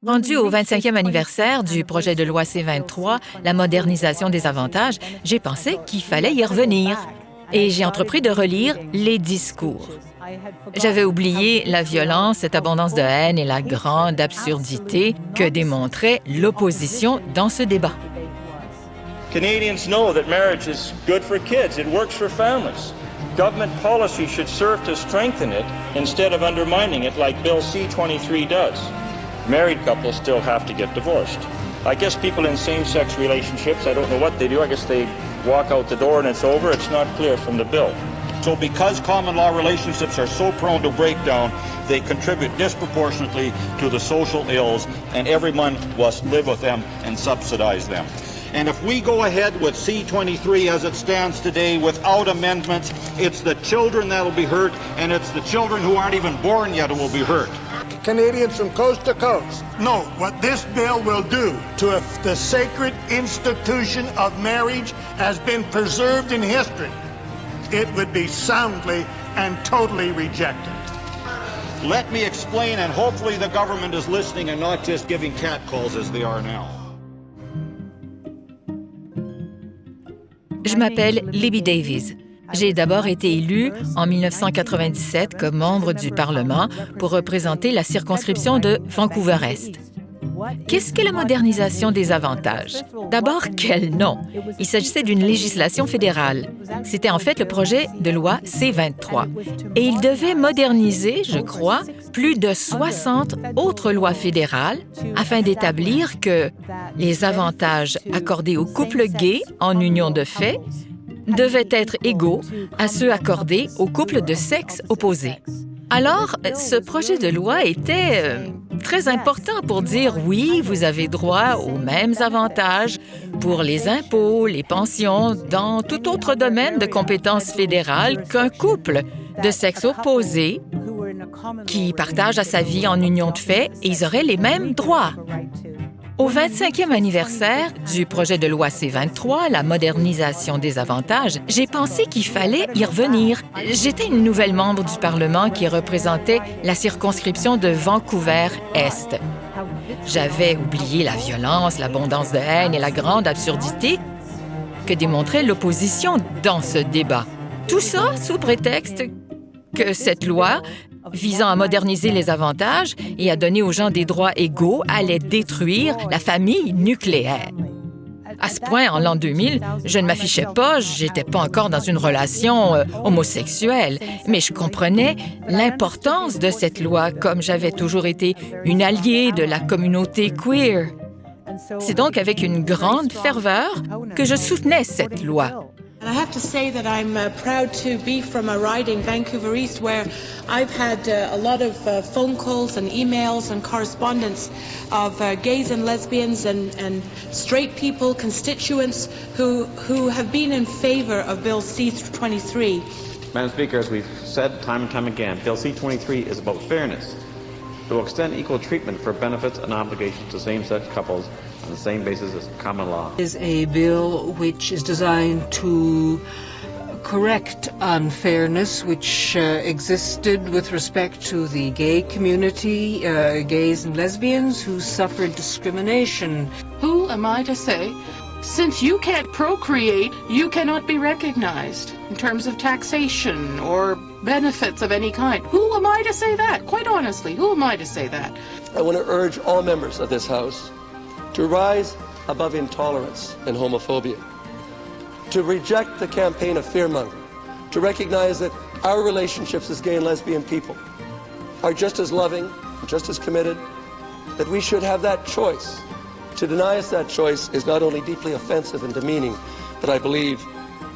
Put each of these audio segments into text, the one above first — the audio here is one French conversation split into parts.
Rendu au 25e anniversaire du projet de loi C-23, la modernisation des avantages, j'ai pensé qu'il fallait y revenir. Et j'ai entrepris de relire les discours. J'avais oublié la violence, cette abondance de haine et la grande absurdité que démontrait l'opposition dans ce débat. Canadians know that marriage is good for kids. It works for families. Government policy should serve to strengthen it instead of undermining it like Bill C-23 does. Married couples still have to get divorced. I guess people in same-sex relationships, I don't know what they do. I guess they walk out the door and it's over. It's not clear from the bill. So because common law relationships are so prone to breakdown, they contribute disproportionately to the social ills, and everyone must live with them and subsidize them. And if we go ahead with C-23 as it stands today without amendments, it's the children that will be hurt, and it's the children who aren't even born yet who will be hurt. Canadians from coast to coast. No, what this bill will do to the sacred institution of marriage has been preserved in history, it would be soundly and totally rejected. Let me explain, and hopefully the government is listening and not just giving catcalls as they are now. Je m'appelle Libby Davies. J'ai d'abord été élue en 1997 comme membre du Parlement pour représenter la circonscription de Vancouver-Est. Qu'est-ce que la modernisation des avantages? D'abord, quel nom? Il s'agissait d'une législation fédérale. C'était en fait le projet de loi C-23. Et il devait moderniser, je crois, plus de 60 autres lois fédérales afin d'établir que les avantages accordés aux couples gays en union de fait devaient être égaux à ceux accordés aux couples de sexe opposé. Alors, ce projet de loi était très important pour dire oui, vous avez droit aux mêmes avantages pour les impôts, les pensions, dans tout autre domaine de compétences fédérales qu'un couple de sexe opposé qui partage sa vie en union de fait et ils auraient les mêmes droits. Au 25e anniversaire du projet de loi C-23, la modernisation des avantages, j'ai pensé qu'il fallait y revenir. J'étais une nouvelle membre du Parlement qui représentait la circonscription de Vancouver-Est. J'avais oublié la violence, l'abondance de haine et la grande absurdité que démontrait l'opposition dans ce débat. Tout ça sous prétexte que cette loi visant à moderniser les avantages et à donner aux gens des droits égaux allait détruire la famille nucléaire. À ce point, en l'an 2000, je ne m'affichais pas, j'étais pas encore dans une relation homosexuelle, mais je comprenais l'importance de cette loi comme j'avais toujours été une alliée de la communauté queer. C'est donc avec une grande ferveur que je soutenais cette loi. And I have to say that I'm proud to be from a riding, Vancouver East, where I've had a lot of phone calls and emails and correspondence of gays and lesbians and straight people, constituents who have been in favor of Bill C-23. Madam Speaker, as we've said time and time again, Bill C-23 is about fairness. It will extend equal treatment for benefits and obligations to same-sex couples on the same basis as common law. It is a bill which is designed to correct unfairness which existed with respect to the gay community, gays and lesbians who suffered discrimination. Who am I to say? Since you can't procreate, you cannot be recognized in terms of taxation or benefits of any kind. Who am I to say that? Quite honestly, who am I to say that? I want to urge all members of this House to rise above intolerance and homophobia, to reject the campaign of fear-mongering, to recognize that our relationships as gay and lesbian people are just as loving, just as committed, that we should have that choice. To deny us that choice is not only deeply offensive and demeaning, but I believe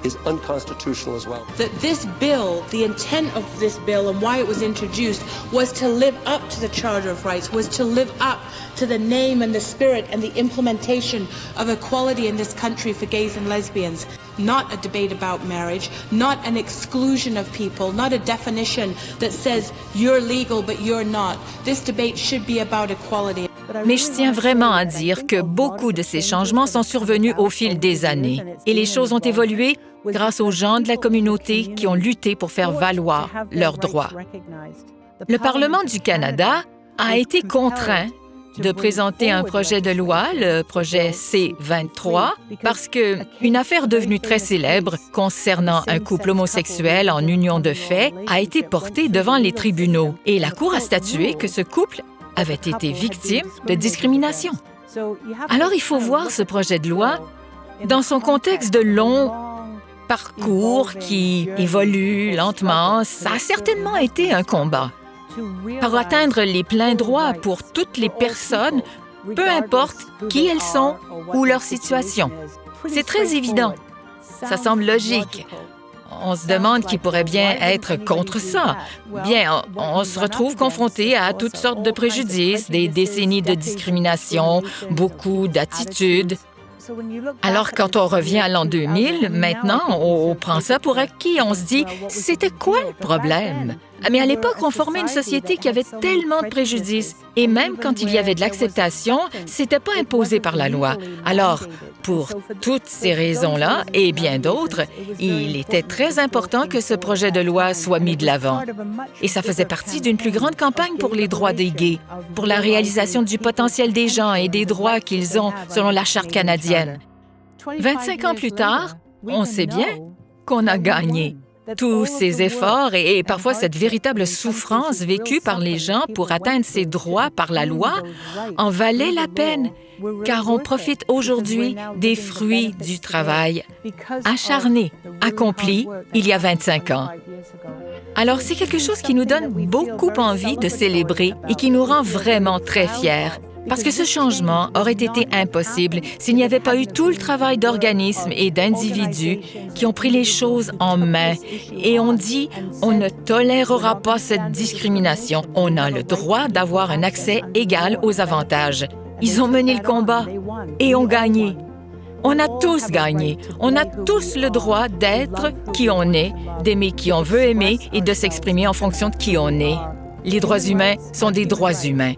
is unconstitutional as well. That this bill, the intent of this bill and why it was introduced was to live up to the Charter of Rights, was to live up to the name and the spirit and the implementation of equality in this country for gays and lesbians. Not a debate about marriage, not an exclusion of people, not a definition that says you're legal but you're not. This debate should be about equality. Mais je tiens vraiment à dire que beaucoup de ces changements sont survenus au fil des années et les choses ont évolué grâce aux gens de la communauté qui ont lutté pour faire valoir leurs droits. Le Parlement du Canada a été contraint de présenter un projet de loi, le projet C-23, parce qu'une affaire devenue très célèbre concernant un couple homosexuel en union de fait a été portée devant les tribunaux et la Cour a statué que ce couple avait été victime de discrimination. Alors il faut voir ce projet de loi dans son contexte de long parcours qui évolue lentement. Ça a certainement été un combat. Pour atteindre les pleins droits pour toutes les personnes, peu importe qui elles sont ou leur situation. C'est très évident. Ça semble logique. On se demande qui pourrait bien être contre ça. Bien, on se retrouve confronté à toutes sortes de préjudices, des décennies de discrimination, beaucoup d'attitudes. Alors, quand on revient à l'an 2000, maintenant, on prend ça pour acquis. On se dit, c'était quoi le problème? Mais à l'époque, on formait une société qui avait tellement de préjudices. Et même quand il y avait de l'acceptation, c'était pas imposé par la loi. Alors, pour toutes ces raisons-là, et bien d'autres, il était très important que ce projet de loi soit mis de l'avant. Et ça faisait partie d'une plus grande campagne pour les droits des gays, pour la réalisation du potentiel des gens et des droits qu'ils ont selon la Charte canadienne. 25 ans plus tard, on sait bien qu'on a gagné. Tous ces efforts et parfois cette véritable souffrance vécue par les gens pour atteindre ces droits par la loi en valaient la peine, car on profite aujourd'hui des fruits du travail acharné, accompli il y a 25 ans. Alors, c'est quelque chose qui nous donne beaucoup envie de célébrer et qui nous rend vraiment très fiers. Parce que ce changement aurait été impossible s'il n'y avait pas eu tout le travail d'organismes et d'individus qui ont pris les choses en main et ont dit « on ne tolérera pas cette discrimination, on a le droit d'avoir un accès égal aux avantages ». Ils ont mené le combat et ont gagné. On a tous gagné. On a tous le droit d'être qui on est, d'aimer qui on veut aimer et de s'exprimer en fonction de qui on est. Les droits humains sont des droits humains.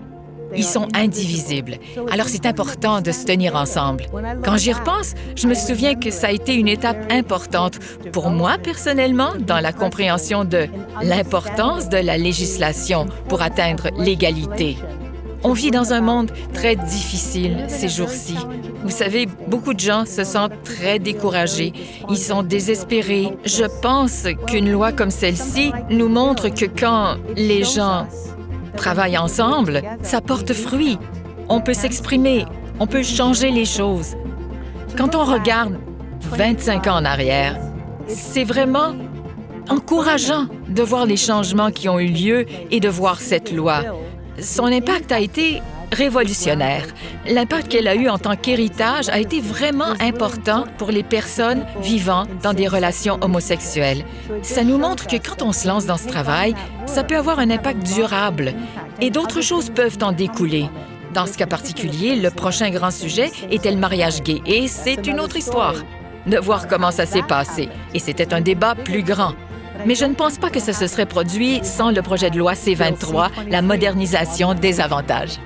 Ils sont indivisibles. Alors, c'est important de se tenir ensemble. Quand j'y repense, je me souviens que ça a été une étape importante pour moi, personnellement, dans la compréhension de l'importance de la législation pour atteindre l'égalité. On vit dans un monde très difficile ces jours-ci. Vous savez, beaucoup de gens se sentent très découragés. Ils sont désespérés. Je pense qu'une loi comme celle-ci nous montre que quand les gens travaillent ensemble, ça porte fruit. On peut s'exprimer, on peut changer les choses. Quand on regarde 25 ans en arrière, c'est vraiment encourageant de voir les changements qui ont eu lieu et de voir cette loi. Son impact a été révolutionnaire. L'impact qu'elle a eu en tant qu'héritage a été vraiment important pour les personnes vivant dans des relations homosexuelles. Ça nous montre que quand on se lance dans ce travail, ça peut avoir un impact durable et d'autres choses peuvent en découler. Dans ce cas particulier, le prochain grand sujet était le mariage gay et c'est une autre histoire. De voir comment ça s'est passé. Et c'était un débat plus grand. Mais je ne pense pas que ça se serait produit sans le projet de loi C-23, la modernisation des avantages.